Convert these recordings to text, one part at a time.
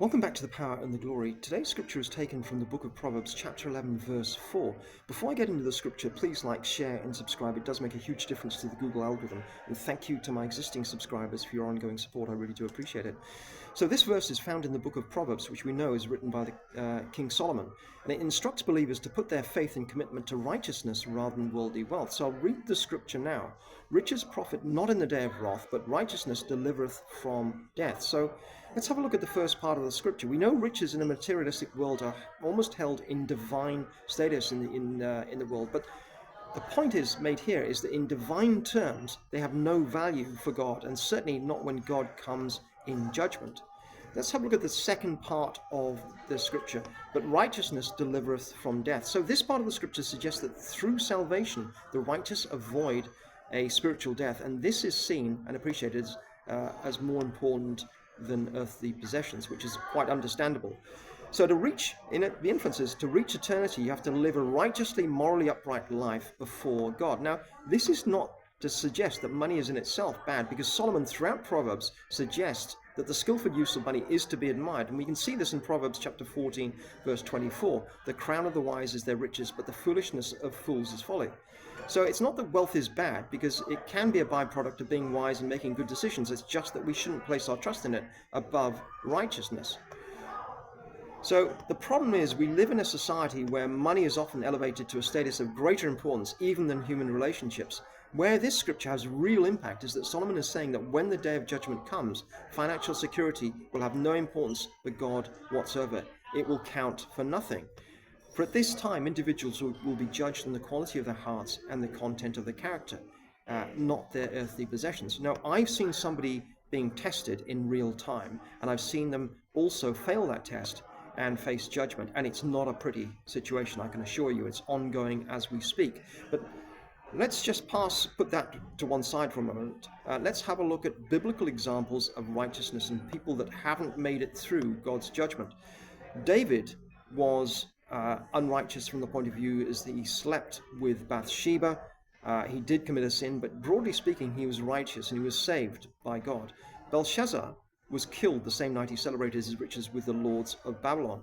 Welcome back to the Power and the Glory. Today's scripture is taken from the book of Proverbs, chapter 11, verse 4. Before I get into the scripture, please like, share, and subscribe. It does make a huge difference to the Google algorithm. And thank you to my existing subscribers for your ongoing support. I really do appreciate it. So this verse is found in the book of Proverbs, which we know is written by King Solomon. And it instructs believers to put their faith and commitment to righteousness rather than worldly wealth. So I'll read the scripture now. Riches profit not in the day of wrath, but righteousness delivereth from death. So let's have a look at the first part of the scripture. We know riches in a materialistic world are almost held in divine status in the world, but the point is made here is that in divine terms they have no value for God, and certainly not when God comes in judgment. Let's have a look at the second part of the scripture. But righteousness delivereth from death. So this part of the scripture suggests that through salvation the righteous avoid a spiritual death, and this is seen and appreciated as more important than earthly possessions, which is quite understandable. So to reach, the inference is, to reach eternity, you have to live a righteously, morally upright life before God. Now, this is not to suggest that money is in itself bad, because Solomon throughout Proverbs suggests that the skillful use of money is to be admired. And we can see this in Proverbs chapter 14, verse 24. The crown of the wise is their riches, but the foolishness of fools is folly. So it's not that wealth is bad, because it can be a byproduct of being wise and making good decisions. It's just that we shouldn't place our trust in it above righteousness. So the problem is we live in a society where money is often elevated to a status of greater importance even than human relationships. Where this scripture has real impact is that Solomon is saying that when the day of judgment comes, financial security will have no importance for God whatsoever. It will count for nothing. For at this time, individuals will be judged on the quality of their hearts and the content of their character, not their earthly possessions. Now, I've seen somebody being tested in real time, and I've seen them also fail that test and face judgment. And it's not a pretty situation, I can assure you. It's ongoing as we speak. But let's just put that to one side for a moment. Let's have a look at biblical examples of righteousness and people that haven't made it through God's judgment. David was unrighteous from the point of view as that he slept with Bathsheba. He did commit a sin, but broadly speaking, he was righteous and he was saved by God. Belshazzar was killed the same night he celebrated his riches with the lords of Babylon.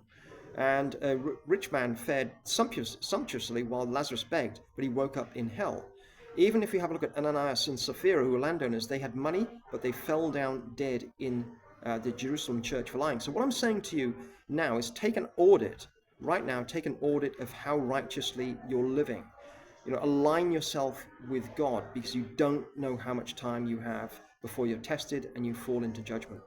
And a rich man fared sumptuously while Lazarus begged, but he woke up in hell. Even if you have a look at Ananias and Sapphira, who were landowners, they had money, but they fell down dead in the Jerusalem church for lying. So what I'm saying to you now is take an audit of how righteously you're living. Align yourself with God, because you don't know how much time you have before you're tested and you fall into judgment.